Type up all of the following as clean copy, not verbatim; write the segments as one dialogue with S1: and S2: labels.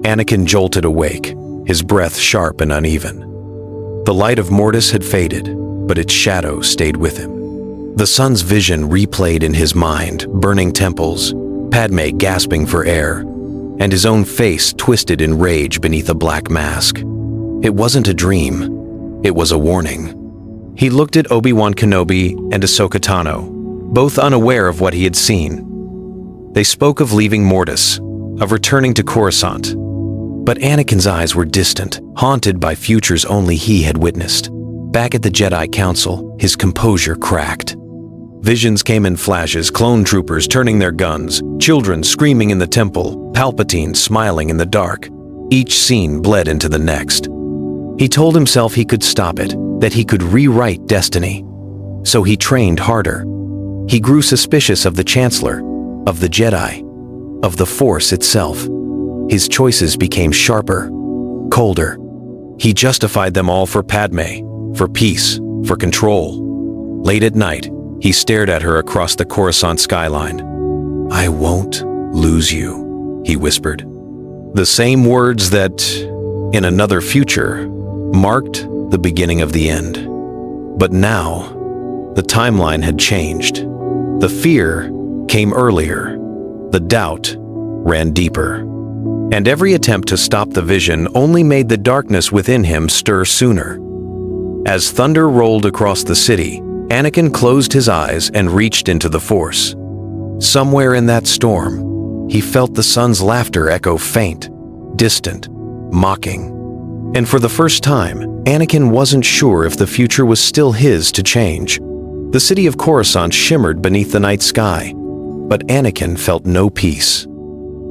S1: Anakin jolted awake, his breath sharp and uneven. The light of Mortis had faded, but its shadow stayed with him. The sun's vision replayed in his mind, burning temples, Padme gasping for air, and his own face twisted in rage beneath a black mask. It wasn't a dream, it was a warning. He looked at Obi-Wan Kenobi and Ahsoka Tano, both unaware of what he had seen. They spoke of leaving Mortis, of returning to Coruscant. But Anakin's eyes were distant, haunted by futures only he had witnessed. Back at the Jedi Council, his composure cracked. Visions came in flashes, clone troopers turning their guns, children screaming in the temple, Palpatines smiling in the dark. Each scene bled into the next. He told himself he could stop it, that he could rewrite destiny. So he trained harder. He grew suspicious of the Chancellor, of the Jedi, of the Force itself. His choices became sharper, colder. He justified them all for Padme, for peace, for control. Late at night, he stared at her across the Coruscant skyline. "I won't lose you," he whispered. The same words that, in another future, marked the beginning of the end. But now, the timeline had changed. The fear came earlier. The doubt ran deeper. And every attempt to stop the vision only made the darkness within him stir sooner. As thunder rolled across the city, Anakin closed his eyes and reached into the Force. Somewhere in that storm, he felt the sun's laughter echo faint, distant, mocking. And for the first time, Anakin wasn't sure if the future was still his to change. The city of Coruscant shimmered beneath the night sky, but Anakin felt no peace.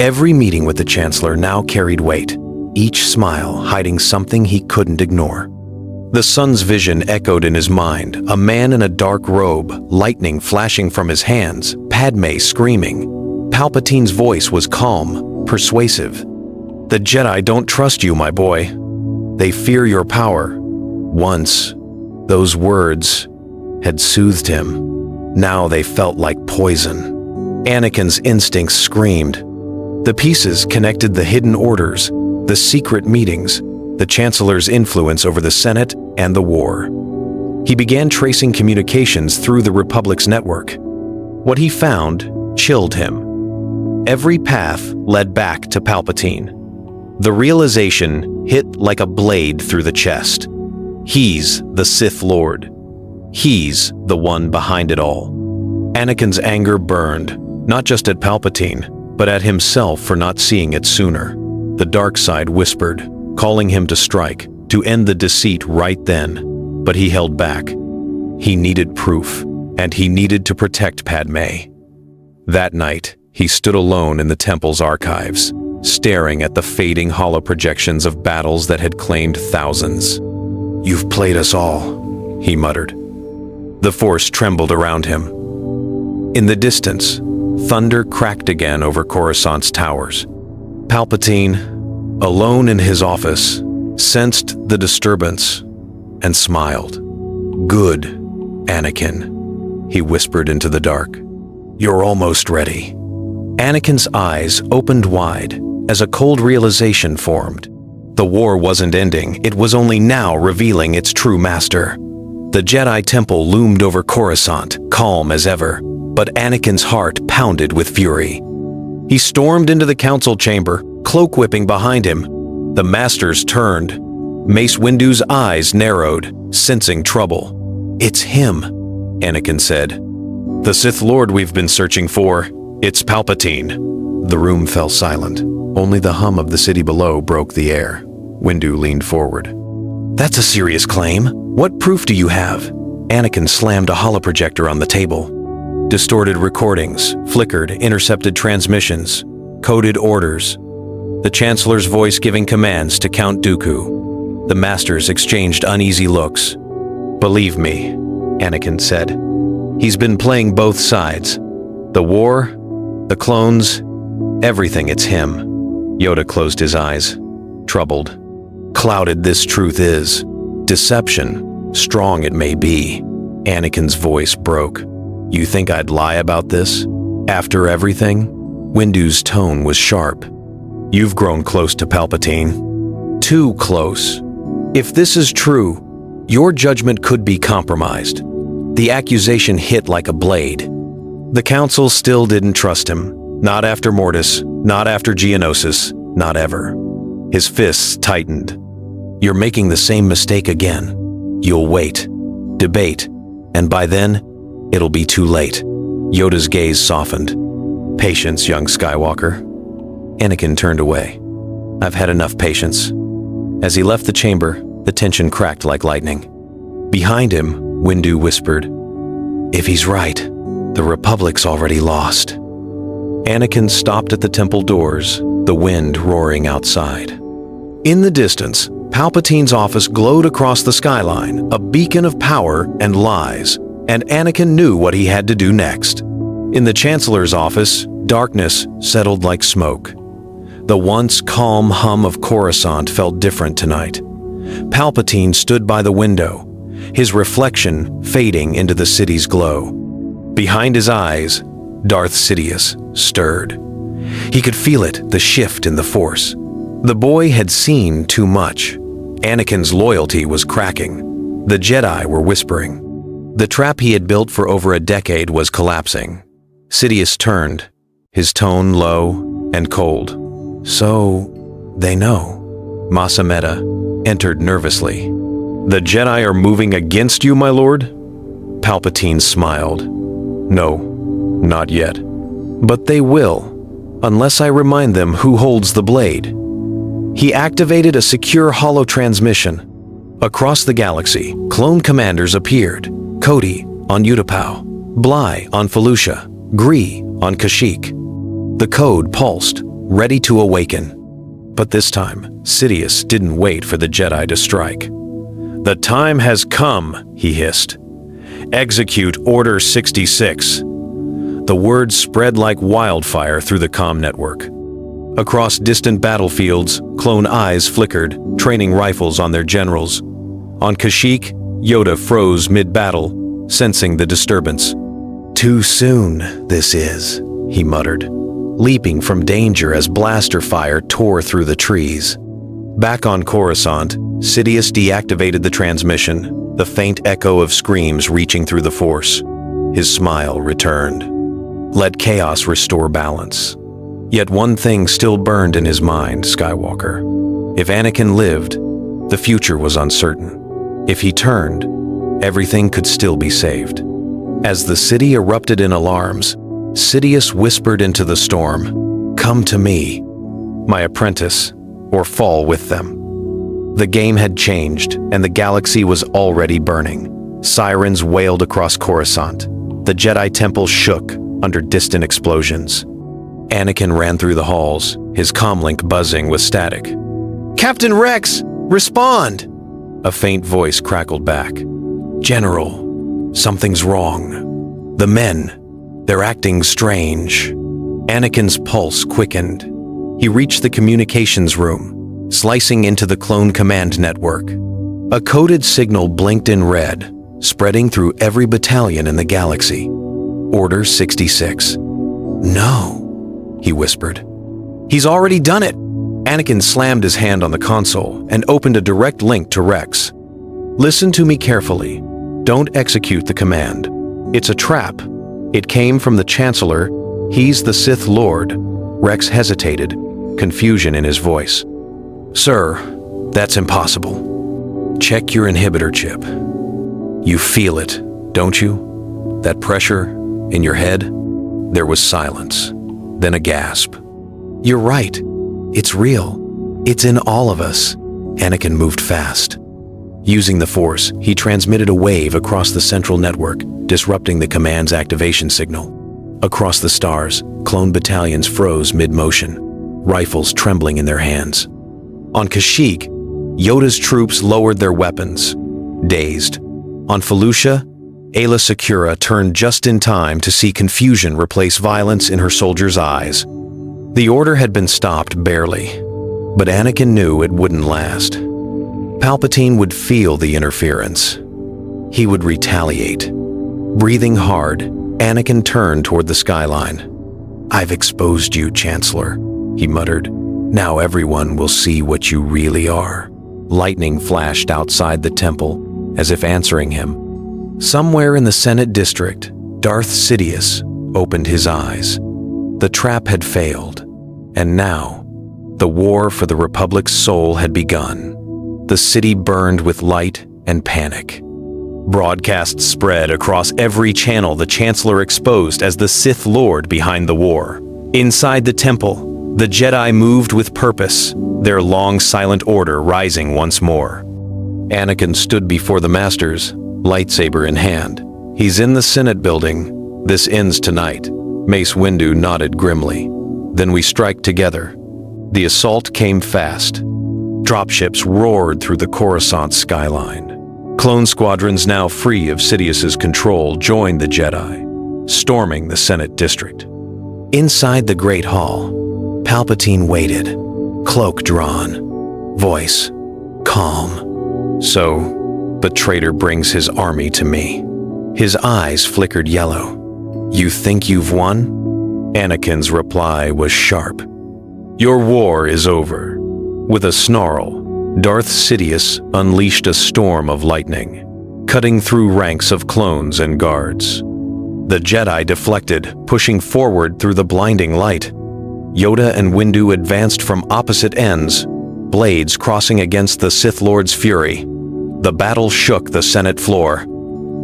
S1: Every meeting with the Chancellor now carried weight, each smile hiding something he couldn't ignore. The sun's vision echoed in his mind, a man in a dark robe, lightning flashing from his hands, Padme screaming. Palpatine's voice was calm, persuasive. "The Jedi don't trust you, my boy. They fear your power." Once, those words had soothed him. Now they felt like poison. Anakin's instincts screamed. The pieces connected the hidden orders, the secret meetings, the Chancellor's influence over the Senate and the war. He began tracing communications through the Republic's network. What he found chilled him. Every path led back to Palpatine. The realization hit like a blade through the chest. He's the Sith Lord. He's the one behind it all. Anakin's anger burned, not just at Palpatine, but at himself for not seeing it sooner. The dark side whispered, calling him to strike, to end the deceit right then. But he held back. He needed proof, and he needed to protect Padme. That night, he stood alone in the temple's archives, staring at the fading holoprojections of battles that had claimed thousands. "You've played us all," he muttered. The Force trembled around him. In the distance, thunder cracked again over Coruscant's towers. Palpatine, alone in his office, sensed the disturbance and smiled. "Good, Anakin," he whispered into the dark. "You're almost ready." Anakin's eyes opened wide as a cold realization formed. The war wasn't ending, it was only now revealing its true master. The Jedi Temple loomed over Coruscant, calm as ever, but Anakin's heart pounded with fury. He stormed into the council chamber, cloak whipping behind him. The Masters turned. Mace Windu's eyes narrowed, sensing trouble. "It's him," Anakin said. "The Sith Lord we've been searching for. It's Palpatine." The room fell silent. Only the hum of the city below broke the air. Windu leaned forward. "That's a serious claim. What proof do you have?" Anakin slammed a holoprojector on the table. Distorted recordings, flickered, intercepted transmissions, coded orders. The Chancellor's voice giving commands to Count Dooku. The Masters exchanged uneasy looks. "Believe me," Anakin said. "He's been playing both sides. The war, the clones, everything, it's him." Yoda closed his eyes, troubled. "Clouded this truth is. Deception, strong it may be." Anakin's voice broke. "You think I'd lie about this? After everything?" Windu's tone was sharp. You've grown close to Palpatine. Too close. If this is true, your judgment could be compromised. The accusation hit like a blade. The Council still didn't trust him. Not after Mortis, not after Geonosis, not ever. His fists tightened. You're making the same mistake again. You'll wait, debate, and by then, it'll be too late. Yoda's gaze softened. Patience, young Skywalker. Anakin turned away. I've had enough patience. As he left the chamber, the tension cracked like lightning. Behind him, Windu whispered, "If he's right, the Republic's already lost." Anakin stopped at the temple doors, the wind roaring outside. In the distance, Palpatine's office glowed across the skyline, a beacon of power and lies, and Anakin knew what he had to do next. In the Chancellor's office, darkness settled like smoke. The once calm hum of Coruscant felt different tonight. Palpatine stood by the window, his reflection fading into the city's glow. Behind his eyes, Darth Sidious stirred. He could feel it, the shift in the Force. The boy had seen too much. Anakin's loyalty was cracking. The Jedi were whispering. The trap he had built for over a decade was collapsing. Sidious turned, his tone low and cold. "So, they know." Masa Meta entered nervously. "The Jedi are moving against you, my lord?" Palpatine smiled. "No, not yet. But they will, unless I remind them who holds the blade." He activated a secure holo-transmission. Across the galaxy, clone commanders appeared. Cody on Utapau, Bly on Felucia, Gree on Kashyyyk. The code pulsed, ready to awaken. But this time, Sidious didn't wait for the Jedi to strike. "The time has come," he hissed. "Execute Order 66. The words spread like wildfire through the comm network. Across distant battlefields, clone eyes flickered, training rifles on their generals. On Kashyyyk, Yoda froze mid-battle, sensing the disturbance. "Too soon, this is," he muttered, leaping from danger as blaster fire tore through the trees. Back on Coruscant, Sidious deactivated the transmission, the faint echo of screams reaching through the Force. His smile returned. Let chaos restore balance. Yet one thing still burned in his mind, Skywalker. If Anakin lived, the future was uncertain. If he turned, everything could still be saved. As the city erupted in alarms, Sidious whispered into the storm, "Come to me, my apprentice, or fall with them." The game had changed, and the galaxy was already burning. Sirens wailed across Coruscant. The Jedi Temple shook under distant explosions. Anakin ran through the halls, his comlink buzzing with static. "Captain Rex, respond!" A faint voice crackled back. "General, something's wrong. The men, they're acting strange." Anakin's pulse quickened. He reached the communications room, slicing into the clone command network. A coded signal blinked in red, spreading through every battalion in the galaxy. Order 66. "No," he whispered. "He's already done it." Anakin slammed his hand on the console and opened a direct link to Rex. "Listen to me carefully. Don't execute the command. It's a trap. It came from the Chancellor. He's the Sith Lord." Rex hesitated, confusion in his voice. "Sir, that's impossible. Check your inhibitor chip. You feel it, don't you? That pressure in your head?" There was silence, then a gasp. "You're right. It's real. It's in all of us." Anakin moved fast. Using the Force, he transmitted a wave across the central network, disrupting the command's activation signal. Across the stars, clone battalions froze mid-motion, rifles trembling in their hands. On Kashyyyk, Yoda's troops lowered their weapons, dazed. On Felucia, Aayla Secura turned just in time to see confusion replace violence in her soldiers' eyes. The order had been stopped barely, but Anakin knew it wouldn't last. Palpatine would feel the interference. He would retaliate. Breathing hard, Anakin turned toward the skyline. "I've exposed you, Chancellor," he muttered. Now everyone will see what you really are." Lightning flashed outside the temple, as if answering him. Somewhere in the Senate district, Darth Sidious opened his eyes. The trap had failed, and now, the war for the Republic's soul had begun. The city burned with light and panic. Broadcasts spread across every channel the Chancellor exposed as the Sith Lord behind the war. Inside the temple, the Jedi moved with purpose, their long silent order rising once more. Anakin stood before the Masters, lightsaber in hand. "He's in the Senate building. This ends tonight." Mace Windu nodded grimly. "Then we strike together." The assault came fast. Dropships roared through the Coruscant skyline. Clone squadrons now free of Sidious's control joined the Jedi, storming the Senate district. Inside the Great Hall, Palpatine waited, cloak drawn, voice calm. "So, the traitor brings his army to me." His eyes flickered yellow. "You think you've won?" Anakin's reply was sharp. "Your war is over." With a snarl, Darth Sidious unleashed a storm of lightning, cutting through ranks of clones and guards. The Jedi deflected, pushing forward through the blinding light. Yoda and Windu advanced from opposite ends, blades crossing against the Sith Lord's fury. The battle shook the Senate floor.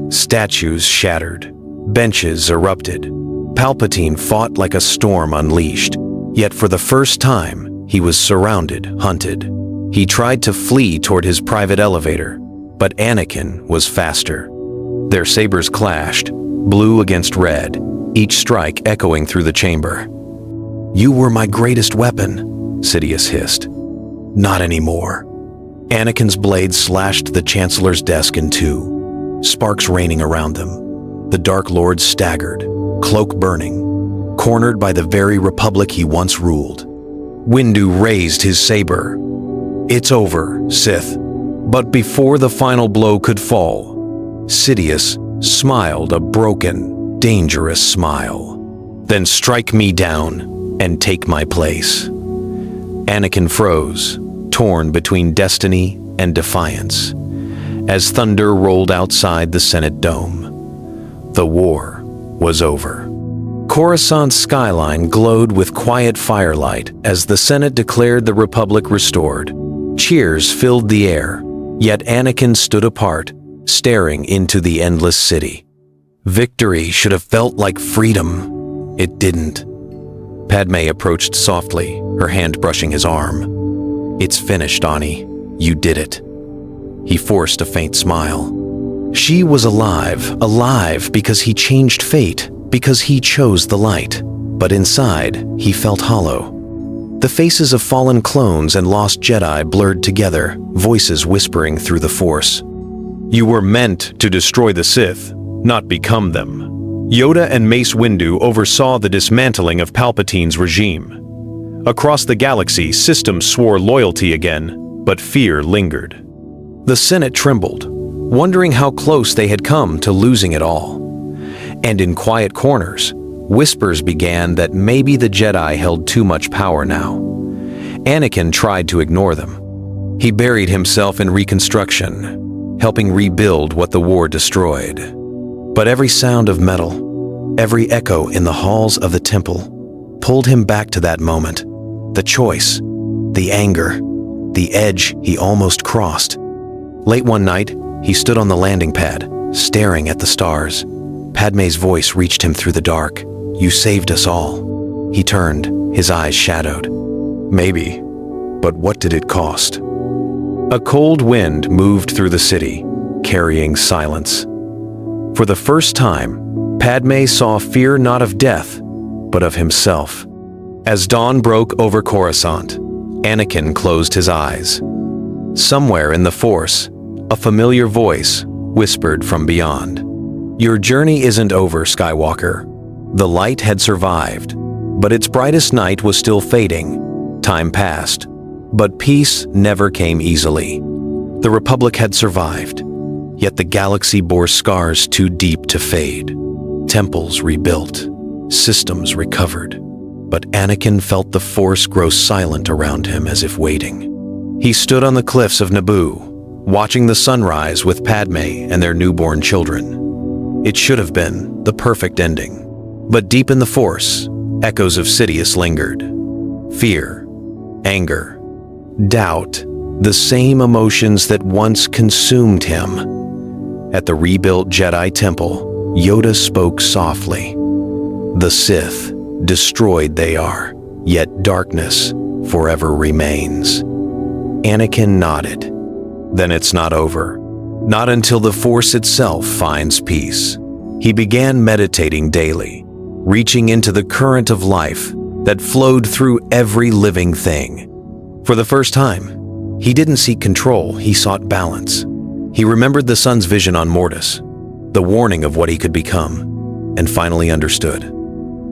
S1: Statues shattered, benches erupted. Palpatine fought like a storm unleashed, yet for the first time, he was surrounded, hunted. He tried to flee toward his private elevator, but Anakin was faster. Their sabers clashed, blue against red, each strike echoing through the chamber. "You were my greatest weapon," Sidious hissed. "Not anymore." Anakin's blade slashed the Chancellor's desk in two, sparks raining around them. The Dark Lord staggered, cloak burning, cornered by the very Republic he once ruled. Windu raised his saber. "It's over, Sith." But before the final blow could fall, Sidious smiled a broken, dangerous smile. "Then strike me down and take my place." Anakin froze, torn between destiny and defiance, as thunder rolled outside the Senate dome. The war was over. Coruscant's skyline glowed with quiet firelight as the Senate declared the Republic restored. Cheers filled the air, yet Anakin stood apart, staring into the endless city. Victory should have felt like freedom. It didn't. Padme approached softly, her hand brushing his arm. "It's finished, Ani. You did it." He forced a faint smile. She was alive because he changed fate, because he chose the light. But inside, he felt hollow. The faces of fallen clones and lost Jedi blurred together, voices whispering through the Force. "You were meant to destroy the Sith, not become them." Yoda and Mace Windu oversaw the dismantling of Palpatine's regime. Across the galaxy, systems swore loyalty again, but fear lingered. The Senate trembled, wondering how close they had come to losing it all. And in quiet corners, whispers began that maybe the Jedi held too much power now. Anakin tried to ignore them. He buried himself in reconstruction, helping rebuild what the war destroyed. But every sound of metal, every echo in the halls of the temple, pulled him back to that moment. The choice, the anger, the edge he almost crossed. Late one night, he stood on the landing pad, staring at the stars. Padme's voice reached him through the dark. "You saved us all." He turned, his eyes shadowed. "Maybe, but what did it cost?" A cold wind moved through the city, carrying silence. For the first time, Padme saw fear not of death, but of himself. As dawn broke over Coruscant, Anakin closed his eyes. Somewhere in the Force, a familiar voice whispered from beyond. "Your journey isn't over, Skywalker." The light had survived, but its brightest night was still fading. Time passed, but peace never came easily. The Republic had survived, yet the galaxy bore scars too deep to fade. Temples rebuilt, systems recovered, but Anakin felt the Force grow silent around him as if waiting. He stood on the cliffs of Naboo, watching the sunrise with Padme and their newborn children. It should have been the perfect ending, but deep in the Force, echoes of Sidious lingered. Fear, anger, doubt, the same emotions that once consumed him. At the rebuilt Jedi Temple, Yoda spoke softly. The Sith, destroyed they are, yet darkness forever remains. Anakin nodded. Then it's not over. Not until the Force itself finds peace. He began meditating daily, reaching into the current of life that flowed through every living thing. For the first time, he didn't seek control, he sought balance. He remembered the Son's vision on Mortis, the warning of what he could become, and finally understood.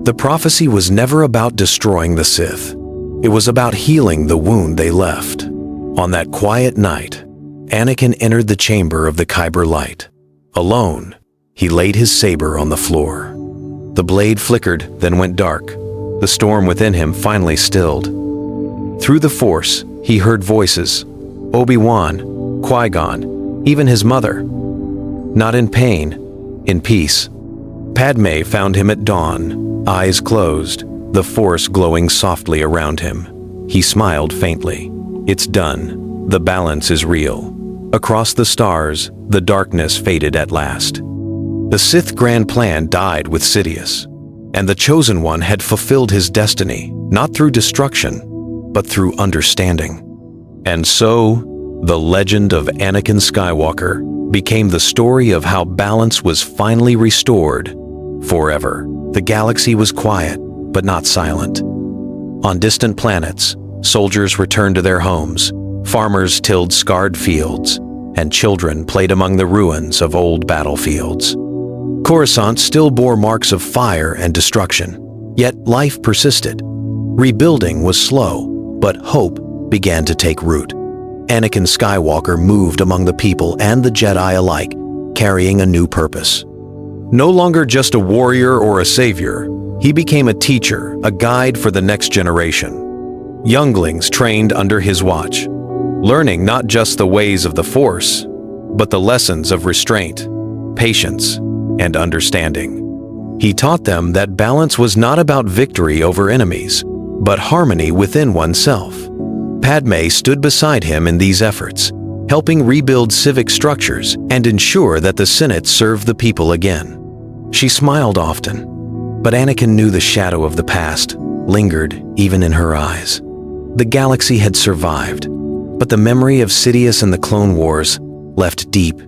S1: The prophecy was never about destroying the Sith. It was about healing the wound they left. On that quiet night, Anakin entered the chamber of the Kyber light. Alone, he laid his saber on the floor. The blade flickered, then went dark. The storm within him finally stilled. Through the Force, he heard voices. Obi-Wan, Qui-Gon, even his mother. Not in pain, in peace. Padme found him at dawn, eyes closed, the Force glowing softly around him. He smiled faintly. It's done. The balance is real. Across the stars, the darkness faded at last. The Sith grand plan died with Sidious, and the Chosen One had fulfilled his destiny, not through destruction, but through understanding. And so, the legend of Anakin Skywalker became the story of how balance was finally restored forever. The galaxy was quiet, but not silent. On distant planets, soldiers returned to their homes, farmers tilled scarred fields, and children played among the ruins of old battlefields. Coruscant still bore marks of fire and destruction, yet life persisted. Rebuilding was slow, but hope began to take root. Anakin Skywalker moved among the people and the Jedi alike, carrying a new purpose. No longer just a warrior or a savior, he became a teacher, a guide for the next generation. Younglings trained under his watch, learning not just the ways of the Force, but the lessons of restraint, patience, and understanding. He taught them that balance was not about victory over enemies, but harmony within oneself. Padme stood beside him in these efforts, helping rebuild civic structures and ensure that the Senate served the people again. She smiled often, but Anakin knew the shadow of the past lingered even in her eyes. The galaxy had survived, but the memory of Sidious and the Clone Wars left deep,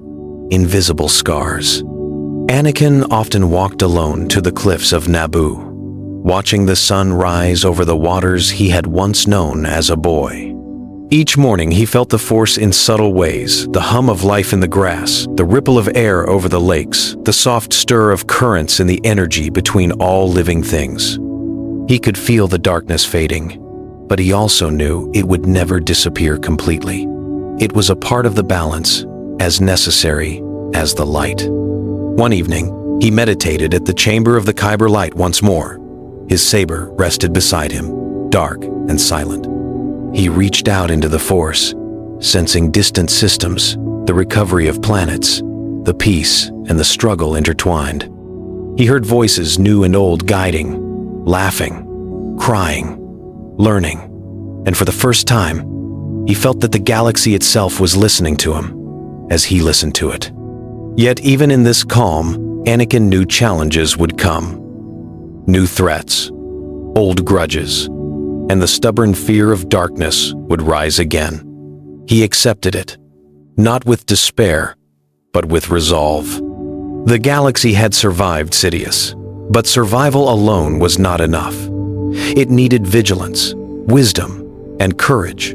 S1: invisible scars. Anakin often walked alone to the cliffs of Naboo, watching the sun rise over the waters he had once known as a boy. Each morning he felt the Force in subtle ways, the hum of life in the grass, the ripple of air over the lakes, the soft stir of currents in the energy between all living things. He could feel the darkness fading, but he also knew it would never disappear completely. It was a part of the balance, as necessary as the light. One evening, he meditated at the chamber of the Kyber light once more. His saber rested beside him, dark and silent. He reached out into the Force, sensing distant systems, the recovery of planets, the peace and the struggle intertwined. He heard voices new and old guiding, laughing, crying, learning, and for the first time, he felt that the galaxy itself was listening to him, as he listened to it. Yet even in this calm, Anakin knew challenges would come. New threats, old grudges, and the stubborn fear of darkness would rise again. He accepted it, not with despair, but with resolve. The galaxy had survived Sidious, but survival alone was not enough. It needed vigilance, wisdom, and courage,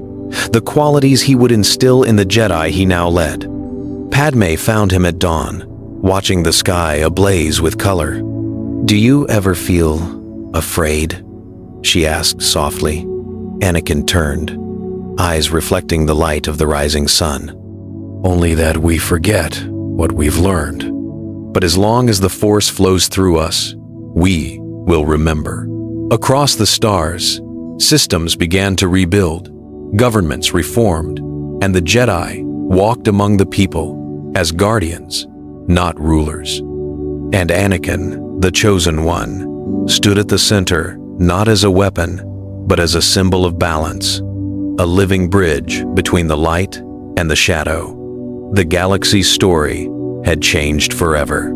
S1: the qualities he would instill in the Jedi he now led. Padme found him at dawn, watching the sky ablaze with color. "Do you ever feel afraid?" she asked softly. Anakin turned, eyes reflecting the light of the rising sun. "Only that we forget what we've learned. But as long as the Force flows through us, we will remember." Across the stars, systems began to rebuild, governments reformed, and the Jedi walked among the people as guardians, not rulers. And Anakin, the chosen one, stood at the center not as a weapon, but as a symbol of balance, a living bridge between the light and the shadow. The galaxy's story had changed forever.